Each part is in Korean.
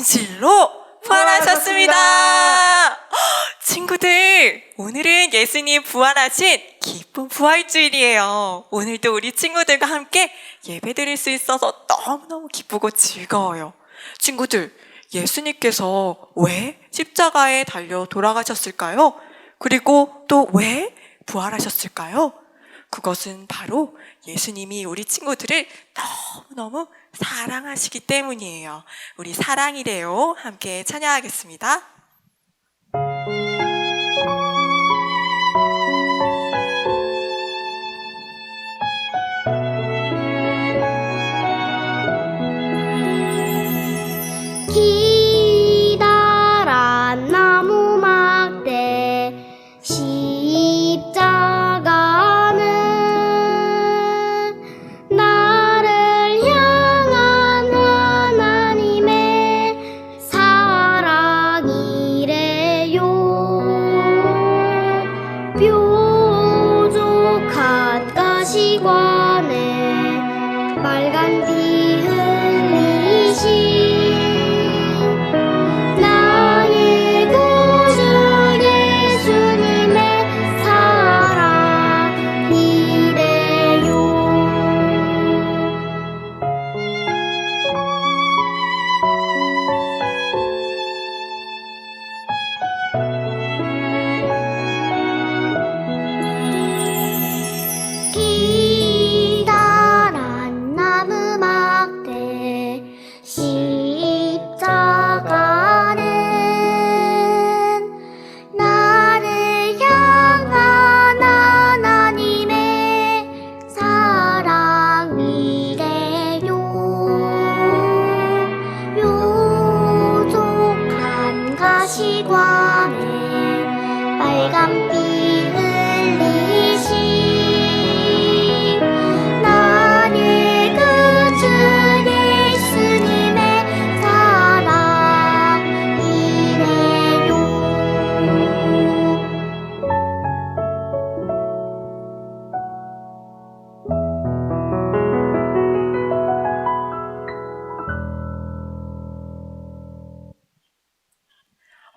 진실로 부활하셨습니다. 친구들, 오늘은 예수님 부활하신 기쁜 부활주일이에요. 오늘도 우리 친구들과 함께 예배드릴 수 있어서 너무너무 기쁘고 즐거워요. 친구들, 예수님께서 왜 십자가에 달려 돌아가셨을까요? 그리고 또 왜 부활하셨을까요? 그것은 바로 예수님이 우리 친구들을 너무너무 사랑하시기 때문이에요. 우리 사랑이래요. 함께 찬양하겠습니다. 기다란 나무 막대 십자가는 나를 향한 하나님의 사랑이래요. 뾰족한 가시관에 빨간 피 흘리신 기다란 나무 막대 십자가는 나를 향한 하나님의 사랑이래요. 뾰족한 가시관에 빨간 피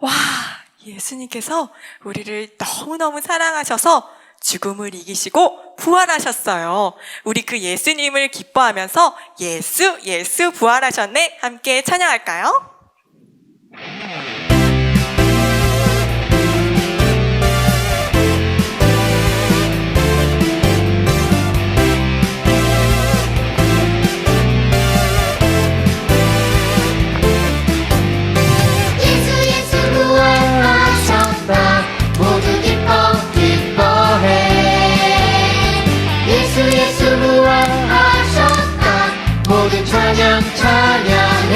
와, 예수님께서 우리를 너무너무 사랑하셔서 죽음을 이기시고 부활하셨어요. 우리 그 예수님을 기뻐하면서 예수 부활하셨네. 함께 찬양할까요? 찬양해.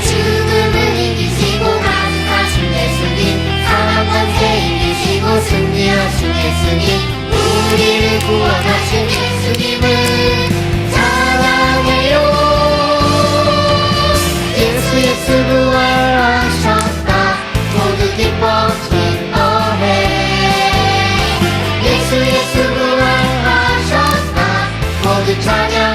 죽음을 이기시고 가능하신 예수님, 사망 권세 이기시고 승리하신 예수님, 우리를 구원하신 예수님을 찬양해요. 예수 부활하셨다. 모두 기뻐 기뻐해. 예수 부활하셨다. 모두 찬양해.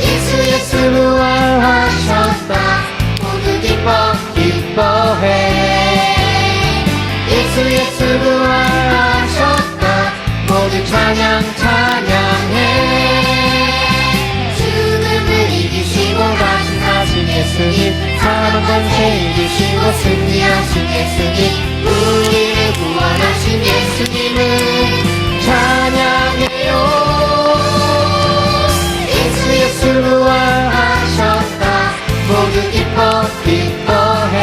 예수 부활하셨다. 모두 기뻐 기뻐해. 예수 부활하셨다. 모두 찬양해. 죽음을 이기시고 가신하신 예수님, 사망 권세 이기시고 승리하신 예수님, 우리를 구원하신 예수님을 찬양해요. 예수 부활하셨다. 모두 기뻐 기뻐해.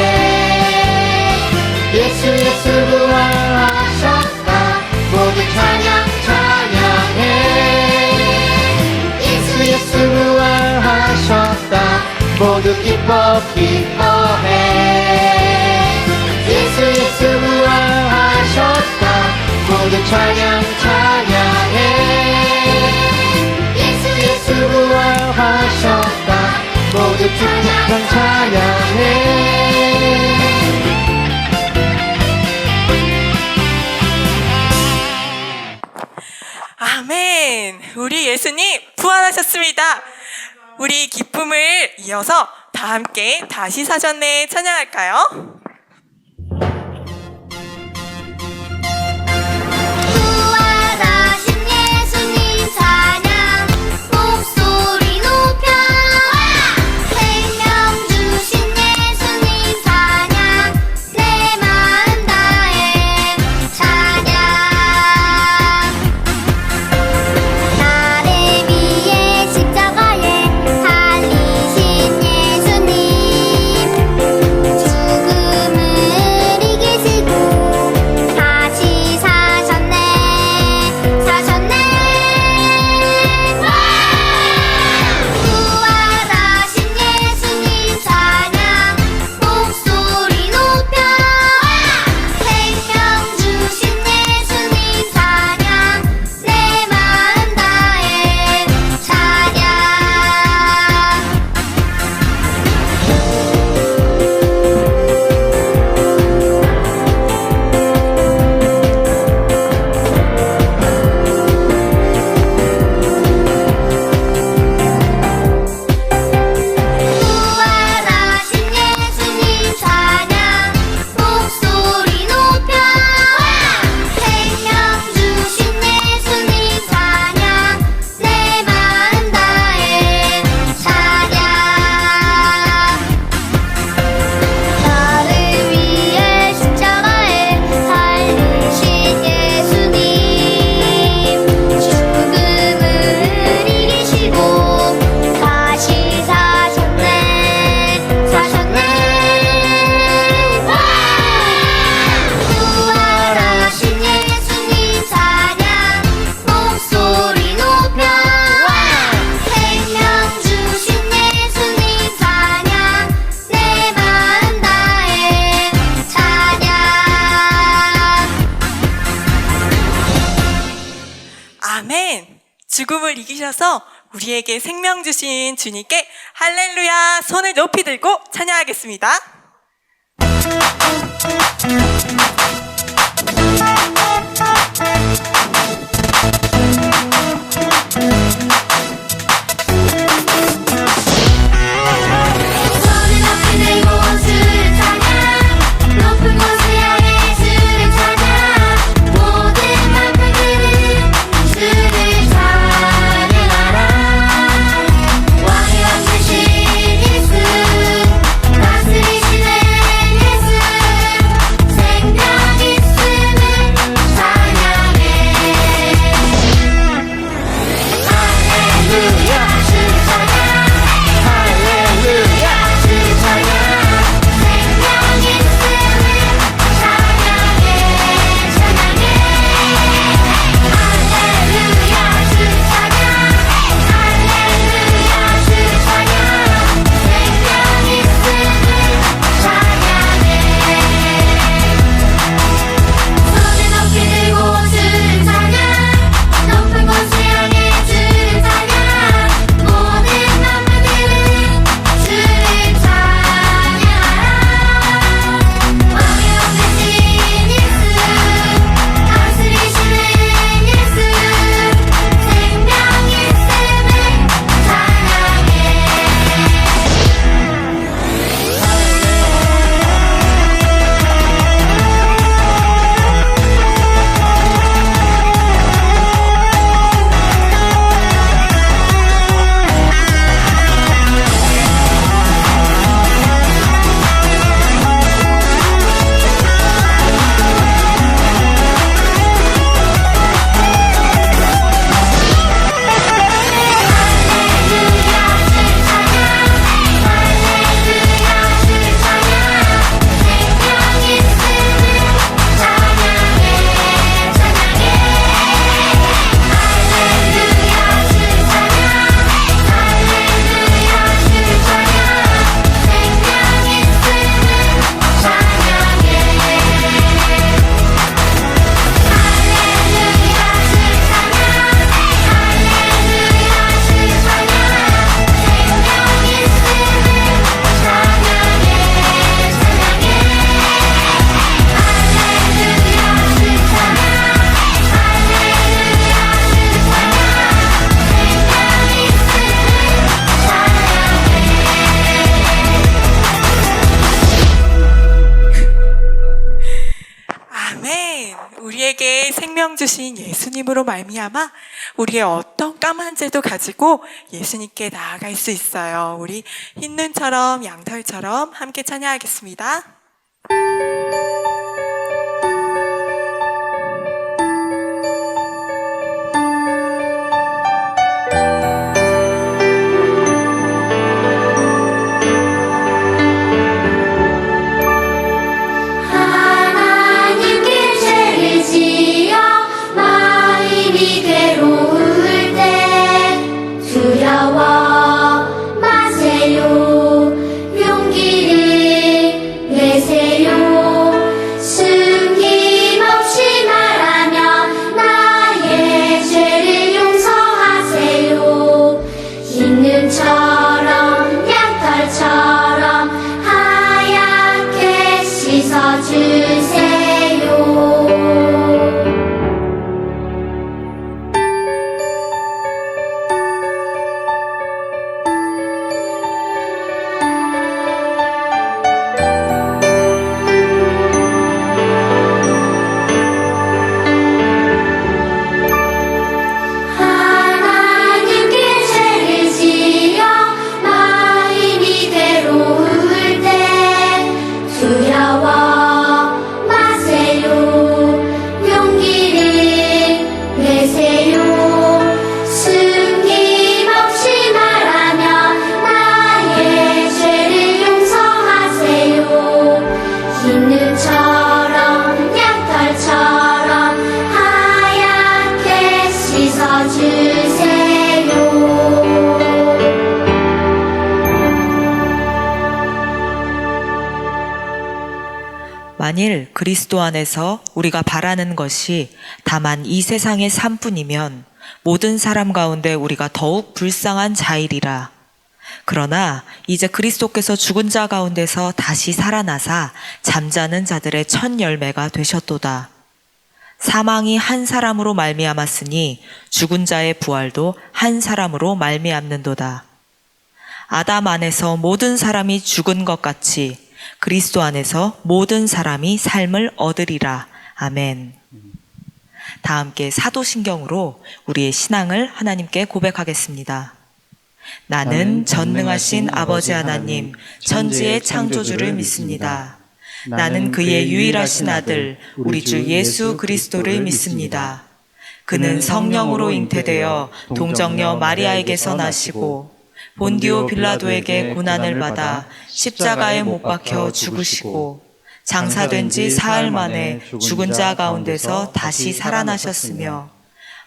예수 부활하셨다. 모두 찬양해. 예수 부활하셨다. 모두 기뻐 기뻐해. 예수 부활하셨다. 모두 찬양해. 예수 부활하셨다. 좋습니다. 우리 기쁨을 이어서 다 함께 다시 사셨네 찬양할까요? 부활하신 예수님 찬양 목소리 높여 생명 주신 예수님 찬양 내 마음 다해 찬양 나를 위해 십자가에 달리신 예수님 죽음을 이기시고 다시 사셨네 사셨네 부활하신 예수님 찬양 목소리 높여 생명 주신 예수님 찬양 내 마음 다해 찬양 부활하신 예수님 찬양 목소리 높여 생명 주신 예수님 찬양 내 마음 다해 찬양 나를 위해 십자가에 달리신 예수님 죽음을 이기시고 다시 사셨네 사셨네 부활하신 예수님 찬양 목소리 높여 생명 주신 예수님 찬양 내 마음 다해 찬양 아멘. 죽음을 이기셔서 우리에게 생명 주신 주님께 할렐루야 손을 높이 들고 찬양하겠습니다. 손을 높이 들고 주를 찬양 높은 곳을 향해 주를 찬양 모든 만물들은 주를 찬양하라 왕의 왕 되신 예수 다스리시는 예수 생명 주신 예수님으로 말미암아 우리의 어떤 까만 죄도 가지고 예수님께 나아갈 수 있어요. 우리 흰 눈처럼 양털처럼 함께 찬양하겠습니다. 하나님께 죄를 지어 마음이 괴로울 때 두려워 마세요. 용기를 내세요. 숨김없이 말하며 나의 죄를 용서하세요. 흰 눈처럼 양털처럼 하얗게 씻어주세요. 하나님께 죄를 지어 마음이 괴로울 때 두려워 마세요. 용기를 내세요. 숨김없이 말하며 나의 죄를 용서하세요. 흰 눈처럼 양털처럼 하얗게 씻어주세요. 만일 그리스도 안에서 우리가 바라는 것이 다만 이 세상의 삶뿐이면 모든 사람 가운데 우리가 더욱 불쌍한 자이리라. 그러나 이제 그리스도께서 죽은 자 가운데서 다시 살아나사 잠자는 자들의 첫 열매가 되셨도다. 사망이 한 사람으로 말미암았으니 죽은 자의 부활도 한 사람으로 말미암는도다. 아담 안에서 모든 사람이 죽은 것 같이 그리스도 안에서 모든 사람이 삶을 얻으리라. 아멘. 다 함께 사도신경으로 우리의 신앙을 하나님께 고백하겠습니다. 나는 전능하신 아버지 하나님, 천지의 창조주를 믿습니다. 나는 그의 유일하신 아들, 우리 주 예수 그리스도를 믿습니다. 그는 성령으로 잉태되어 동정녀 마리아에게서 나시고 본디오 빌라도에게 고난을 받아 십자가에 못 박혀 죽으시고 장사된 지 사흘 만에 죽은 자 가운데서 다시 살아나셨으며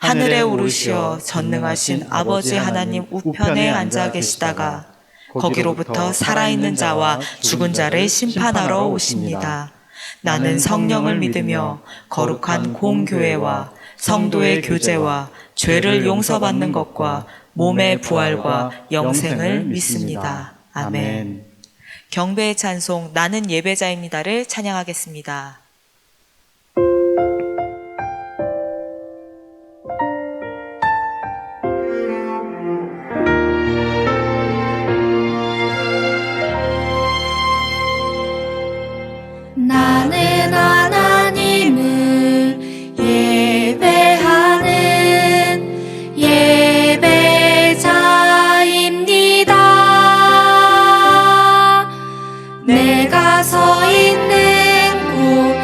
하늘에 오르시어 전능하신 아버지 하나님 우편에 앉아 계시다가 거기로부터 살아있는 자와 죽은 자를 심판하러 오십니다. 나는 성령을 믿으며 거룩한 공교회와 성도의 교제와 죄를 용서받는 것과 몸의 부활과 영생을 믿습니다. 아멘. 경배의 찬송 나는 예배자입니다를 찬양하겠습니다. 나는 하나님을 예배하는 예배자입니다. 내가 서 있는 곳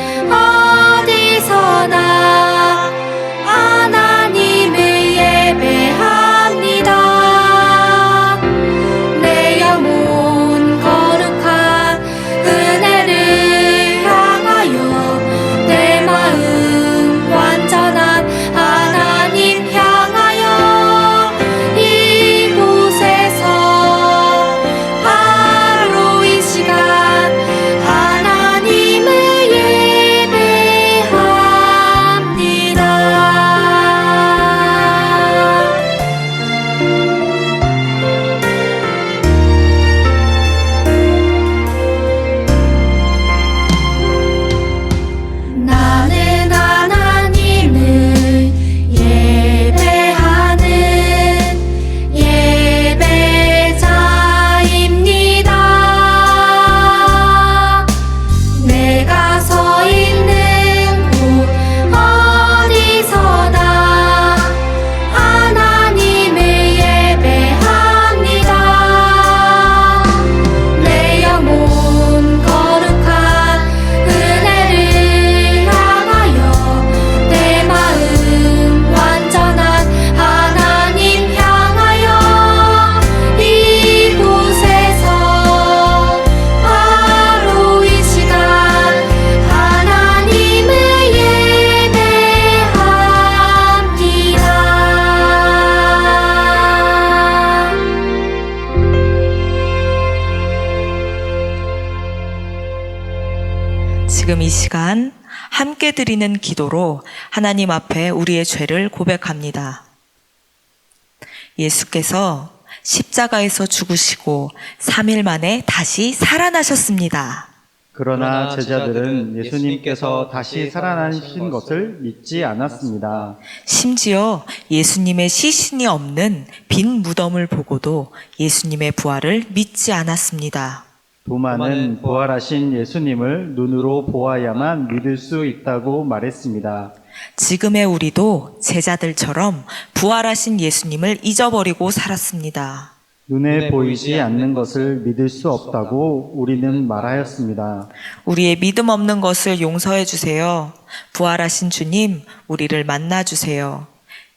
지금 이 시간 함께 드리는 기도로 하나님 앞에 우리의 죄를 고백합니다. 예수께서 십자가에서 죽으시고 3일 만에 다시 살아나셨습니다. 그러나 제자들은 예수님께서 다시 살아나신 것을 믿지 않았습니다. 심지어 예수님의 시신이 없는 빈 무덤을 보고도 예수님의 부활을 믿지 않았습니다. 도마는 부활하신 예수님을 눈으로 보아야만 믿을 수 있다고 말했습니다. 지금의 우리도 제자들처럼 부활하신 예수님을 잊어버리고 살았습니다. 눈에 보이지 않는 것을 믿을 수 없다고 우리는 말하였습니다. 우리의 믿음 없는 것을 용서해 주세요. 부활하신 주님, 우리를 만나 주세요.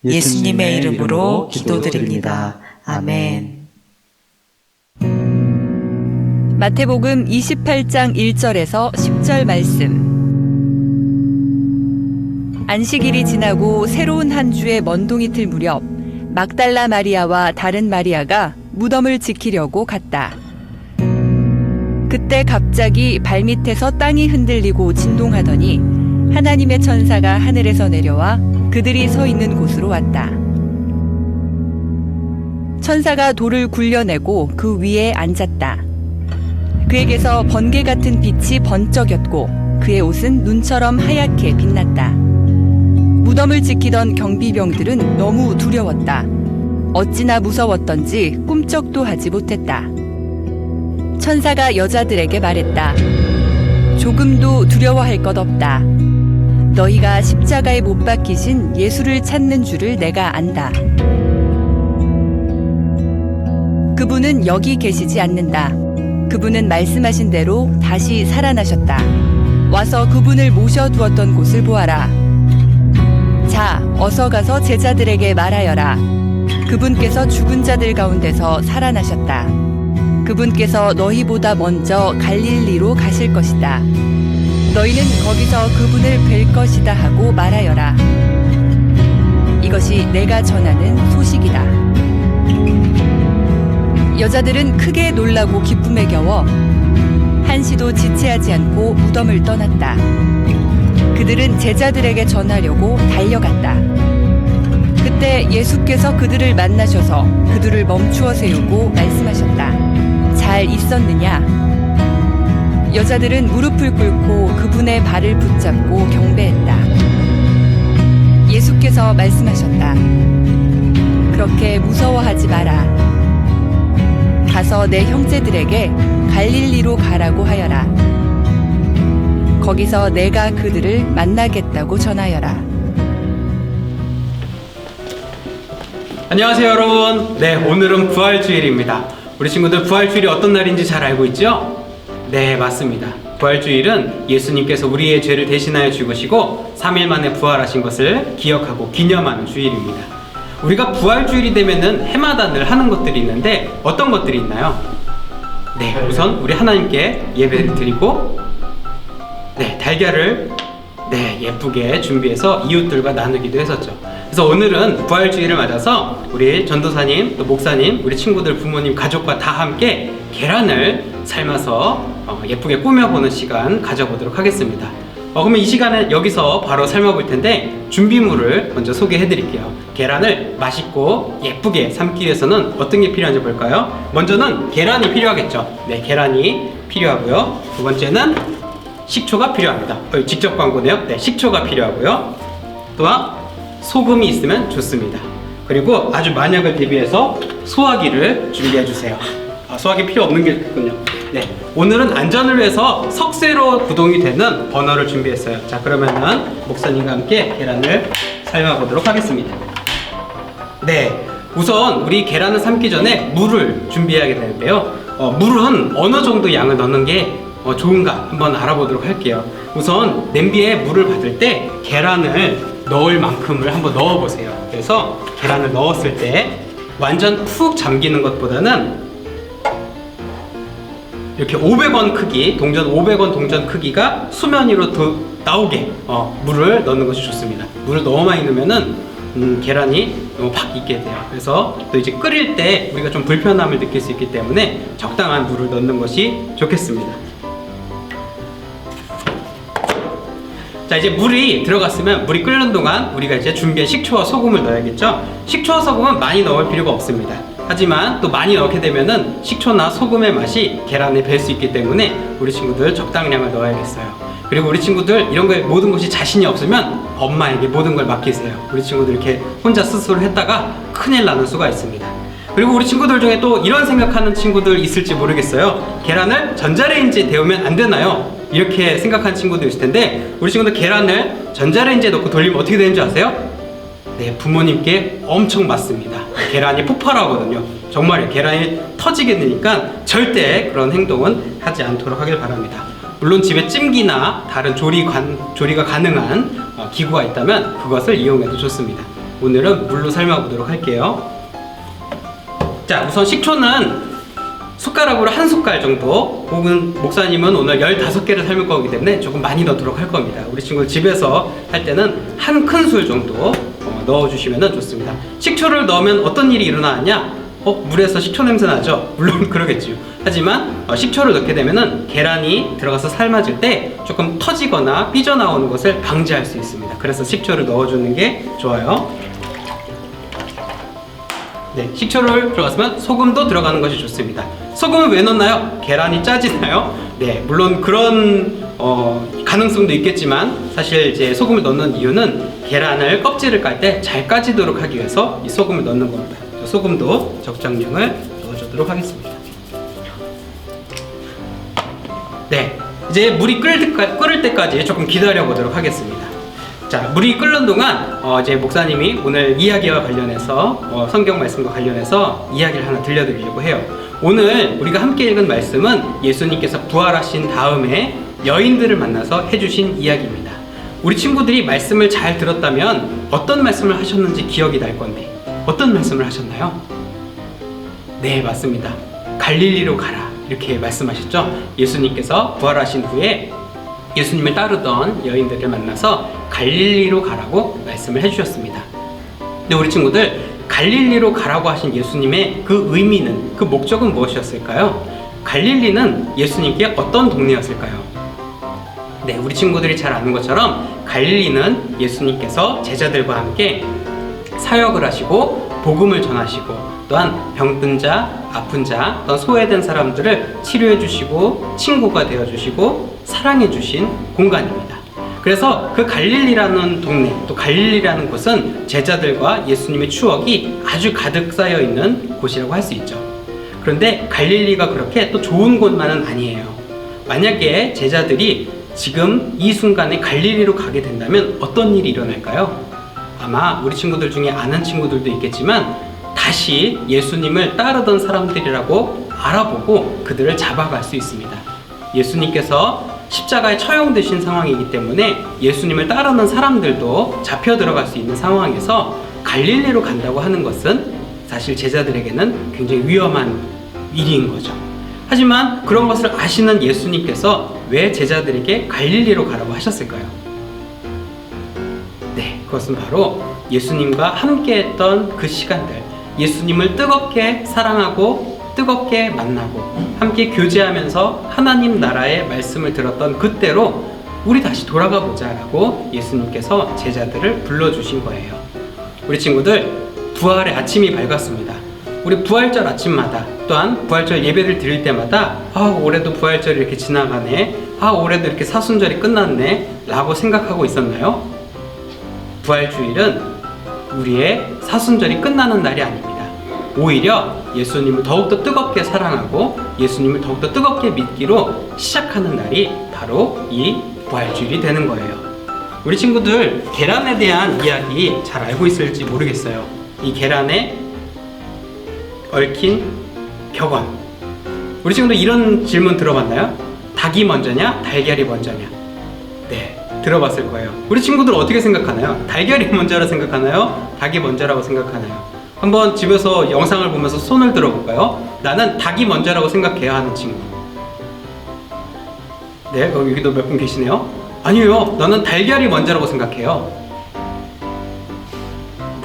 예수님의 이름으로 기도드립니다. 아멘. 마태복음 28장 1절에서 10절 말씀. 안식일이 지나고 새로운 한 주의 먼동이 틀 무렵 막달라 마리아와 다른 마리아가 무덤을 지키려고 갔다. 그때 갑자기 발밑에서 땅이 흔들리고 진동하더니 하나님의 천사가 하늘에서 내려와 그들이 서 있는 곳으로 왔다. 천사가 돌을 굴려내고 그 위에 앉았다. 그에게서 번개 같은 빛이 번쩍였고 그의 옷은 눈처럼 하얗게 빛났다. 무덤을 지키던 경비병들은 너무 두려웠다. 어찌나 무서웠던지 꿈쩍도 하지 못했다. 천사가 여자들에게 말했다. 조금도 두려워할 것 없다. 너희가 십자가에 못 박히신 예수를 찾는 줄을 내가 안다. 그분은 여기 계시지 않는다. 그분은 말씀하신 대로 다시 살아나셨다. 와서 그분을 모셔두었던 곳을 보아라. 자, 어서 가서 제자들에게 말하여라. 그분께서 죽은 자들 가운데서 살아나셨다. 그분께서 너희보다 먼저 갈릴리로 가실 것이다. 너희는 거기서 그분을 뵐 것이다 하고 말하여라. 이것이 내가 전하는 소식이다. 여자들은 크게 놀라고 기쁨에 겨워 한시도 지체하지 않고 무덤을 떠났다. 그들은 제자들에게 전하려고 달려갔다. 그때 예수께서 그들을 만나셔서 그들을 멈추어 세우고 말씀하셨다. 잘 있었느냐? 여자들은 무릎을 꿇고 그분의 발을 붙잡고 경배했다. 예수께서 말씀하셨다. 그렇게 무서워하지 마라. 가서 내 형제들에게 갈릴리로 가라고 하여라. 거기서 내가 그들을 만나겠다고 전하여라. 안녕하세요 여러분. 네, 오늘은 부활주일입니다. 우리 친구들 부활주일이 어떤 날인지 잘 알고 있죠? 네, 맞습니다. 부활주일은 예수님께서 우리의 죄를 대신하여 죽으시고 3일 만에 부활하신 것을 기억하고 기념하는 주일입니다. 우리가 부활주일이 되면은 해마다 늘 하는 것들이 있는데 어떤 것들이 있나요? 네, 우선 우리 하나님께 예배를 드리고 달걀을 예쁘게 준비해서 이웃들과 나누기도 했었죠. 그래서 오늘은 부활주일을 맞아서 우리 전도사님, 또 목사님, 우리 친구들, 부모님, 가족과 다 함께 계란을 삶아서 예쁘게 꾸며보는 시간 가져보도록 하겠습니다. 그러면 이 시간은 여기서 바로 삶아볼 텐데 준비물을 먼저 소개해 드릴게요. 계란을 맛있고 예쁘게 삶기 위해서는 어떤 게 필요한지 볼까요? 먼저는 계란이 필요하겠죠. 네, 계란이 필요하고요. 두 번째는 식초가 필요합니다. 직접 광고네요. 네, 식초가 필요하고요. 또한 소금이 있으면 좋습니다. 그리고 아주 만약을 대비해서 소화기를 준비해 주세요. 소화기 필요 없는 게 있군요. 네, 오늘은 안전을 위해서 석쇠로 구동이 되는 버너를 준비했어요. 자, 그러면은 목사님과 함께 계란을 삶아 보도록 하겠습니다. 네, 우선 우리 계란을 삶기 전에 물을 준비하게 되는데요. 물은 어느 정도 양을 넣는 게 좋은가 한번 알아보도록 할게요. 우선 냄비에 물을 받을 때 계란을 넣을 만큼을 한번 넣어보세요. 그래서 계란을 넣었을 때 완전 푹 잠기는 것보다는 이렇게 500원 크기, 동전 500원 동전 크기가 수면 위로 더 나오게 물을 넣는 것이 좋습니다. 물을 너무 많이 넣으면은 계란이 너무 팍 익게 돼요. 그래서 또 이제 끓일 때 우리가 좀 불편함을 느낄 수 있기 때문에 적당한 물을 넣는 것이 좋겠습니다. 자, 이제 물이 들어갔으면 물이 끓는 동안 우리가 이제 준비한 식초와 소금을 넣어야겠죠. 식초와 소금은 많이 넣을 필요가 없습니다. 하지만 또 많이 넣게 되면은 식초나 소금의 맛이 계란에 배 수 있기 때문에 우리 친구들 적당량을 넣어야겠어요. 그리고 우리 친구들 이런 거에 모든 것이 자신이 없으면 엄마에게 모든 걸 맡기세요. 우리 친구들 이렇게 혼자 스스로 했다가 큰일 나는 수가 있습니다. 그리고 우리 친구들 중에 또 이런 생각하는 친구들 있을지 모르겠어요. 계란을 전자레인지에 데우면 안 되나요? 이렇게 생각하는 친구도 있을 텐데, 우리 친구들 계란을 전자레인지에 넣고 돌리면 어떻게 되는 줄 아세요? 네, 부모님께 엄청 맞습니다. 계란이 폭발하거든요. 정말 계란이 터지게 되니까 절대 그런 행동은 하지 않도록 하길 바랍니다. 물론 집에 찜기나 다른 조리가 가능한 기구가 있다면 그것을 이용해도 좋습니다. 오늘은 물로 삶아보도록 할게요. 자, 우선 식초는 숟가락으로 한 숟갈 정도, 혹은 목사님은 오늘 15개를 삶을 거기 때문에 조금 많이 넣도록 할 겁니다. 우리 친구 집에서 할 때는 한 큰술 정도 넣어주시면 좋습니다. 식초를 넣으면 어떤 일이 일어나느냐? 물에서 식초 냄새 나죠? 물론 그러겠지요. 하지만 식초를 넣게 되면은 계란이 들어가서 삶아질 때 조금 터지거나 삐져나오는 것을 방지할 수 있습니다. 그래서 식초를 넣어주는 게 좋아요. 네, 식초를 들어갔으면 소금도 들어가는 것이 좋습니다. 소금은 왜 넣나요? 계란이 짜지나요? 네, 물론 그런 가능성도 있겠지만, 사실 이제 소금을 넣는 이유는 계란을 껍질을 깔 때 잘 까지도록 하기 위해서 이 소금을 넣는 겁니다. 소금도 적정량을 넣어주도록 하겠습니다. 네, 이제 물이 끓을 때까지 조금 기다려 보도록 하겠습니다. 자, 물이 끓는 동안 이제 목사님이 오늘 이야기와 관련해서 성경 말씀과 관련해서 이야기를 하나 들려드리려고 해요. 오늘 우리가 함께 읽은 말씀은 예수님께서 부활하신 다음에 여인들을 만나서 해주신 이야기입니다. 우리 친구들이 말씀을 잘 들었다면 어떤 말씀을 하셨는지 기억이 날 건데, 어떤 말씀을 하셨나요? 네, 맞습니다. 갈릴리로 가라, 이렇게 말씀하셨죠. 예수님께서 부활하신 후에 예수님을 따르던 여인들을 만나서 갈릴리로 가라고 말씀을 해주셨습니다. 근데 우리 친구들, 갈릴리로 가라고 하신 예수님의 그 의미는, 그 목적은 무엇이었을까요? 갈릴리는 예수님께 어떤 동네였을까요? 네, 우리 친구들이 잘 아는 것처럼 갈릴리는 예수님께서 제자들과 함께 사역을 하시고 복음을 전하시고, 또한 병든 자, 아픈 자, 또한 소외된 사람들을 치료해 주시고 친구가 되어 주시고 사랑해 주신 공간입니다. 그래서 그 갈릴리라는 동네, 또 갈릴리라는 곳은 제자들과 예수님의 추억이 아주 가득 쌓여 있는 곳이라고 할 수 있죠. 그런데 갈릴리가 그렇게 또 좋은 곳만은 아니에요. 만약에 제자들이 지금 이 순간에 갈릴리로 가게 된다면 어떤 일이 일어날까요? 아마 우리 친구들 중에 아는 친구들도 있겠지만, 다시 예수님을 따르던 사람들이라고 알아보고 그들을 잡아갈 수 있습니다. 예수님께서 십자가에 처형되신 상황이기 때문에 예수님을 따르는 사람들도 잡혀 들어갈 수 있는 상황에서 갈릴리로 간다고 하는 것은 사실 제자들에게는 굉장히 위험한 일인 거죠. 하지만 그런 것을 아시는 예수님께서 왜 제자들에게 갈릴리로 가라고 하셨을까요? 네, 그것은 바로 예수님과 함께했던 그 시간들, 예수님을 뜨겁게 사랑하고 뜨겁게 만나고 함께 교제하면서 하나님 나라의 말씀을 들었던 그때로 우리 다시 돌아가 보자 라고 예수님께서 제자들을 불러주신 거예요. 우리 친구들, 부활의 아침이 밝았습니다. 우리 부활절 아침마다, 또한 부활절 예배를 드릴 때마다 올해도 부활절이 이렇게 지나가네, 올해도 이렇게 사순절이 끝났네 라고 생각하고 있었나요? 부활주일은 우리의 사순절이 끝나는 날이 아닙니다. 오히려 예수님을 더욱더 뜨겁게 사랑하고 예수님을 더욱더 뜨겁게 믿기로 시작하는 날이 바로 이 부활주일이 되는 거예요. 우리 친구들, 계란에 대한 이야기 잘 알고 있을지 모르겠어요. 이 계란에 얽힌 격언, 우리 친구들 이런 질문 들어봤나요? 닭이 먼저냐? 달걀이 먼저냐? 네, 들어봤을 거예요. 우리 친구들 어떻게 생각하나요? 달걀이 먼저라 생각하나요? 닭이 먼저라고 생각하나요? 한번 집에서 영상을 보면서 손을 들어볼까요? 나는 닭이 먼저라고 생각해요 하는 친구. 네, 여기도 몇 분 계시네요. 아니에요, 나는 달걀이 먼저라고 생각해요.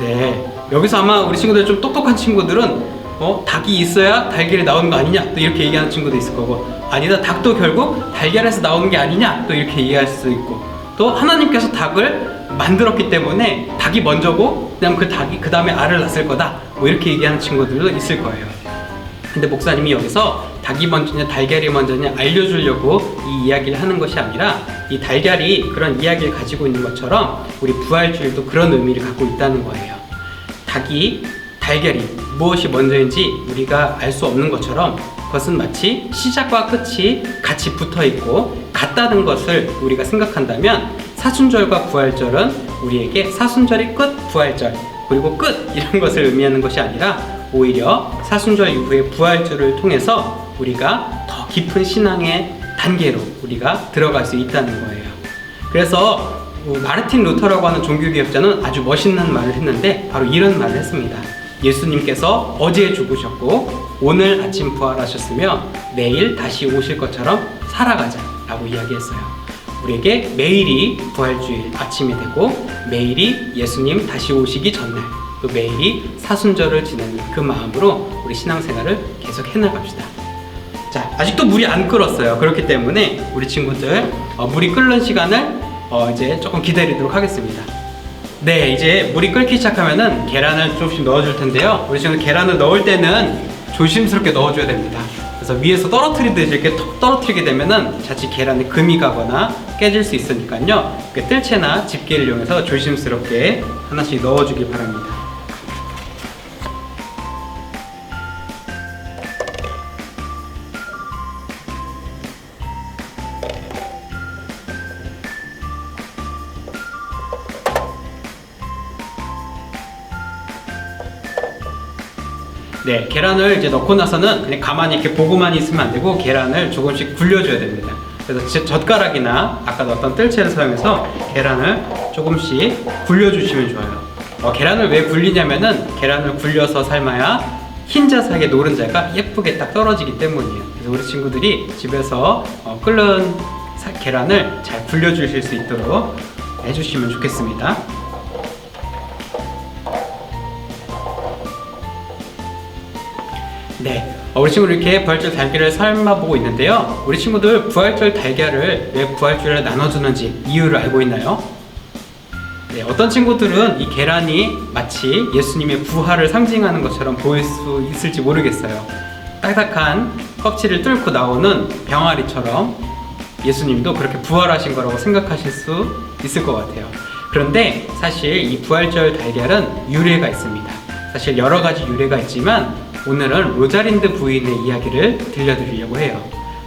네, 여기서 아마 우리 친구들 좀 똑똑한 친구들은 닭이 있어야 달걀이 나오는 거 아니냐, 또 이렇게 얘기하는 친구도 있을 거고, 아니다, 닭도 결국 달걀에서 나오는 게 아니냐, 또 이렇게 얘기할 수 있고, 또 하나님께서 닭을 만들었기 때문에 닭이 먼저고 그다음 그 닭이 그 다음에 알을 낳았을 거다, 뭐 이렇게 얘기하는 친구들도 있을 거예요. 근데 목사님이 여기서 닭이 먼저냐 달걀이 먼저냐 알려주려고 이 이야기를 하는 것이 아니라, 이 달걀이 그런 이야기를 가지고 있는 것처럼 우리 부활주일도 그런 의미를 갖고 있다는 거예요. 닭이 달걀이 무엇이 먼저인지 우리가 알 수 없는 것처럼, 그것은 마치 시작과 끝이 같이 붙어 있고 같다는 것을 우리가 생각한다면, 사순절과 부활절은 우리에게 사순절이 끝, 부활절 그리고 끝 이런 것을 의미하는 것이 아니라, 오히려 사순절 이후에 부활절을 통해서 우리가 더 깊은 신앙의 단계로 우리가 들어갈 수 있다는 거예요. 그래서 마르틴 루터라고 하는 종교개혁자는 아주 멋있는 말을 했는데, 바로 이런 말을 했습니다. 예수님께서 어제 죽으셨고 오늘 아침 부활하셨으며 내일 다시 오실 것처럼 살아가자 라고 이야기했어요. 우리에게 매일이 부활주일 아침이 되고, 매일이 예수님 다시 오시기 전날, 또 매일이 사순절을 지내는 그 마음으로 우리 신앙생활을 계속 해나갑시다. 자, 아직도 물이 안 끓었어요. 그렇기 때문에 우리 친구들 물이 끓는 시간을 이제 조금 기다리도록 하겠습니다. 네, 이제 물이 끓기 시작하면은 계란을 조금씩 넣어줄 텐데요. 우리 친구들 계란을 넣을 때는 조심스럽게 넣어줘야 됩니다. 그래서 위에서 떨어뜨리듯이 이렇게 톡 떨어뜨리게 되면은 자칫 계란에 금이 가거나 깨질 수 있으니까요. 뜰채나 집게를 이용해서 조심스럽게 하나씩 넣어주길 바랍니다. 네, 계란을 이제 넣고 나서는 그냥 가만히 이렇게 보고만 있으면 안 되고, 계란을 조금씩 굴려줘야 됩니다. 그래서 젓가락이나 아까 넣었던 뜰채를 사용해서 계란을 조금씩 굴려주시면 좋아요. 계란을 왜 굴리냐면은, 계란을 굴려서 삶아야 흰자색의 노른자가 예쁘게 딱 떨어지기 때문이에요. 그래서 우리 친구들이 집에서 끓는 계란을 잘 굴려주실 수 있도록 해주시면 좋겠습니다. 네, 우리 친구들 이렇게 부활절 달걀을 삶아보고 있는데요. 우리 친구들 부활절 달걀을 왜 부활절에 나눠주는지 이유를 알고 있나요? 네, 어떤 친구들은 이 계란이 마치 예수님의 부활을 상징하는 것처럼 보일 수 있을지 모르겠어요. 딱딱한 껍질을 뚫고 나오는 병아리처럼 예수님도 그렇게 부활하신 거라고 생각하실 수 있을 것 같아요. 그런데 사실 이 부활절 달걀은 유래가 있습니다. 사실 여러 가지 유래가 있지만, 오늘은 로자린드 부인의 이야기를 들려드리려고 해요.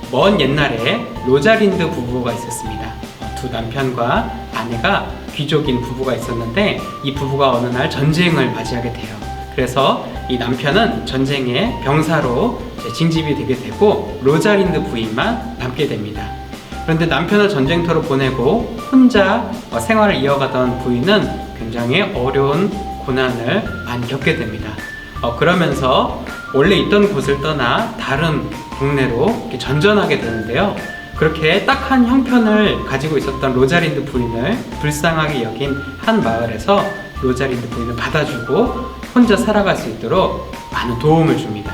먼 옛날에 로자린드 부부가 있었습니다. 두 남편과 아내가 귀족인 부부가 있었는데, 이 부부가 어느 날 전쟁을 맞이하게 돼요. 그래서 이 남편은 전쟁의 병사로 징집이 되게 되고, 로자린드 부인만 남게 됩니다. 그런데 남편을 전쟁터로 보내고 혼자 생활을 이어가던 부인은 굉장히 어려운 고난을 많이 겪게 됩니다. 그러면서 원래 있던 곳을 떠나 다른 동네로 이렇게 전전하게 되는데요. 그렇게 딱 한 형편을 가지고 있었던 로자린드 부인을 불쌍하게 여긴 한 마을에서 로자린드 부인을 받아주고 혼자 살아갈 수 있도록 많은 도움을 줍니다.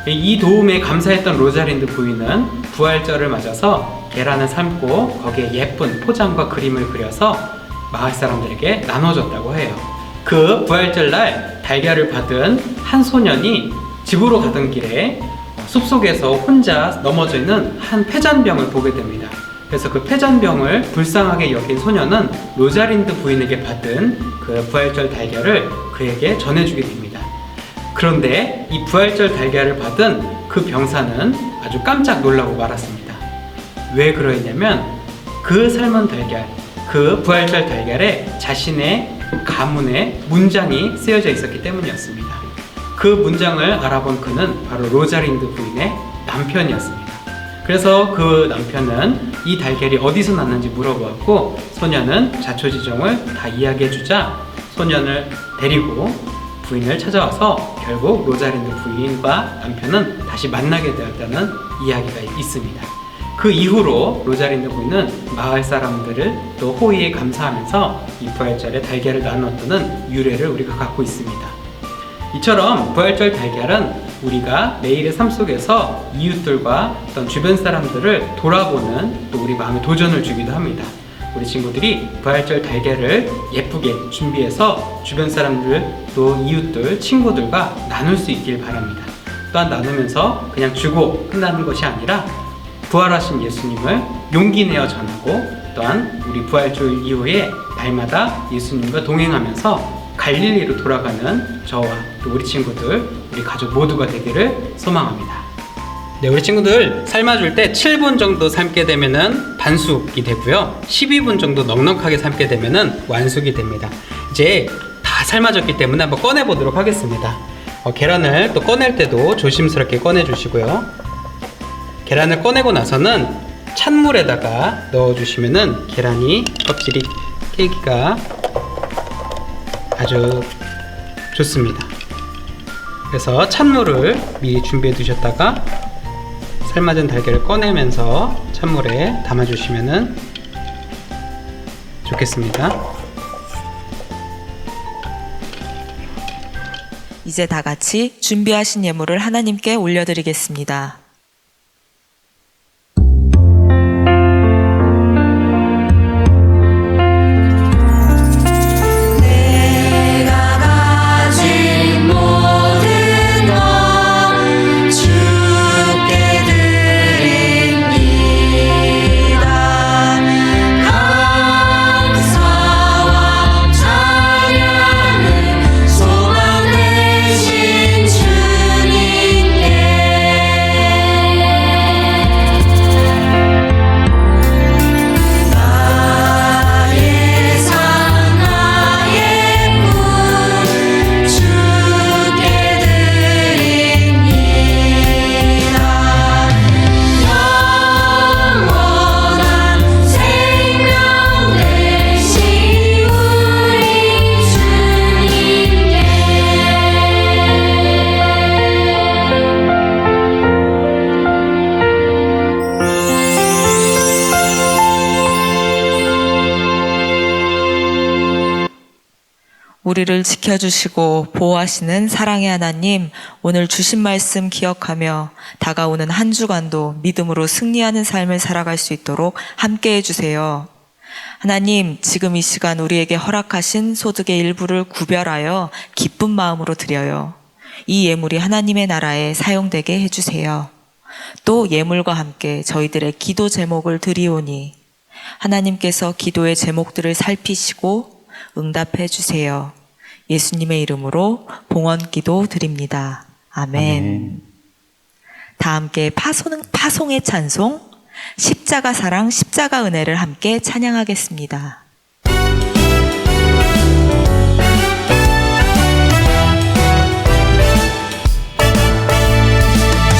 이 도움에 감사했던 로자린드 부인은 부활절을 맞아서 계란을 삶고 거기에 예쁜 포장과 그림을 그려서 마을 사람들에게 나눠줬다고 해요. 그 부활절날 달걀을 받은 한 소년이 집으로 가던 길에 숲속에서 혼자 넘어져 있는 한 폐잔병을 보게 됩니다. 그래서 그 폐잔병을 불쌍하게 여긴 소년은 로자린드 부인에게 받은 그 부활절 달걀을 그에게 전해주게 됩니다. 그런데 이 부활절 달걀을 받은 그 병사는 아주 깜짝 놀라고 말았습니다. 왜 그러했냐면, 그 삶은 달걀, 그 부활절 달걀에 자신의 가문의 문장이 쓰여져 있었기 때문이었습니다. 그 문장을 알아본 그는 바로 로자린드 부인의 남편이었습니다. 그래서 그 남편은 이 달걀이 어디서 났는지 물어보았고, 소년은 자초지종을 다 이야기해주자 소년을 데리고 부인을 찾아와서 결국 로자린드 부인과 남편은 다시 만나게 되었다는 이야기가 있습니다. 그 이후로 로자린드 부인은 마을 사람들을 또 호의에 감사하면서 이 부활절에 달걀을 나눴다는 유래를 우리가 갖고 있습니다. 이처럼 부활절 달걀은 우리가 매일의 삶 속에서 이웃들과 어떤 주변 사람들을 돌아보는, 또 우리 마음에 도전을 주기도 합니다. 우리 친구들이 부활절 달걀을 예쁘게 준비해서 주변 사람들, 또 이웃들, 친구들과 나눌 수 있길 바랍니다. 또한 나누면서 그냥 주고 끝나는 것이 아니라 부활하신 예수님을 용기 내어 전하고, 또한 우리 부활절 이후에 날마다 예수님과 동행하면서 갈릴리로 돌아가는 저와 또 우리 친구들, 우리 가족 모두가 되기를 소망합니다. 네, 우리 친구들 삶아줄 때 7분 정도 삶게 되면은 반숙이 되고요, 12분 정도 넉넉하게 삶게 되면은 완숙이 됩니다. 이제 다 삶아졌기 때문에 한번 꺼내 보도록 하겠습니다. 계란을 또 꺼낼 때도 조심스럽게 꺼내 주시고요. 계란을 꺼내고 나서는 찬물에다가 넣어 주시면은 계란이 껍질이 깨기가 아주 좋습니다. 그래서 찬물을 미리 준비해 두셨다가 삶아진 달걀을 꺼내면서 찬물에 담아 주시면은 좋겠습니다. 이제 다 같이 준비하신 예물을 하나님께 올려드리겠습니다. 우리를 지켜주시고 보호하시는 사랑의 하나님, 오늘 주신 말씀 기억하며 다가오는 한 주간도 믿음으로 승리하는 삶을 살아갈 수 있도록 함께 해주세요. 하나님, 지금 이 시간 우리에게 허락하신 소득의 일부를 구별하여 기쁜 마음으로 드려요. 이 예물이 하나님의 나라에 사용되게 해주세요. 또 예물과 함께 저희들의 기도 제목을 드리오니 하나님께서 기도의 제목들을 살피시고 응답해 주세요. 예수님의 이름으로 봉헌기도 드립니다. 아멘. 다 함께 파송의 찬송, 십자가 사랑, 십자가 은혜를 함께 찬양하겠습니다.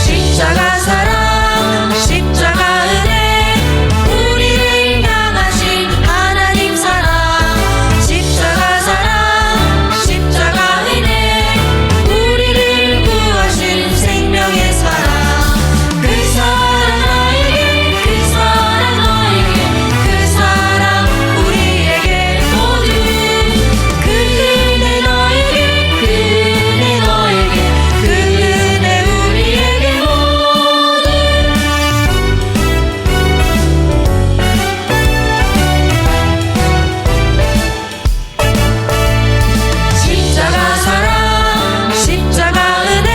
십자가 사랑 십자가 은혜 우리를 향하신 하나님 사랑 십자가 사랑 십자가 은혜 우리를 구하신 생명의 사랑 그 사랑 나에게 그 사랑 너에게 그 사랑 우리에게 모두 그 은혜 너에게 그 은혜 너에게 그 은혜 우리에게 십자가 사랑 십자가 은혜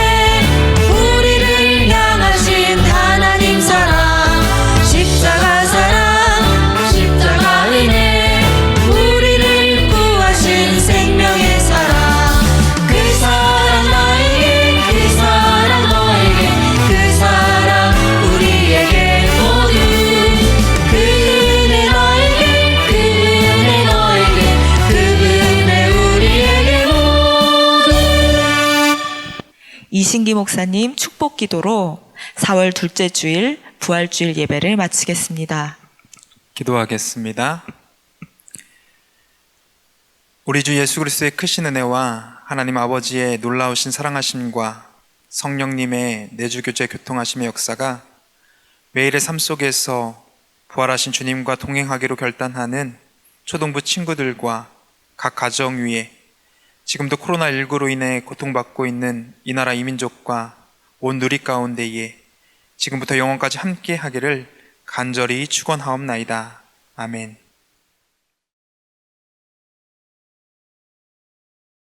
우리를 향하신 하나님 사랑 십자가 사랑 십자가 은혜 우리를 구하신 생명의 사랑 그 사랑 나에게 그 사랑 너에게 그 사랑 우리에게 모두 그 은혜 너에게 그 은혜 너에게 그 은혜 우리에게 모두 이신기 목사님 축복 기도로 4월 둘째 주일 부활주일 예배를 마치겠습니다. 기도하겠습니다. 우리 주 예수 그리스도의 크신 은혜와 하나님 아버지의 놀라우신 사랑하심과 성령님의 내주교제 교통하심의 역사가 매일의 삶 속에서 부활하신 주님과 동행하기로 결단하는 초등부 친구들과 각 가정 위에 지금도 코로나19로 인해 고통받고 있는 이 나라 이민족과 온 누리 가운데에 지금부터 영원까지 함께 하기를 간절히 축원하옵나이다. 아멘.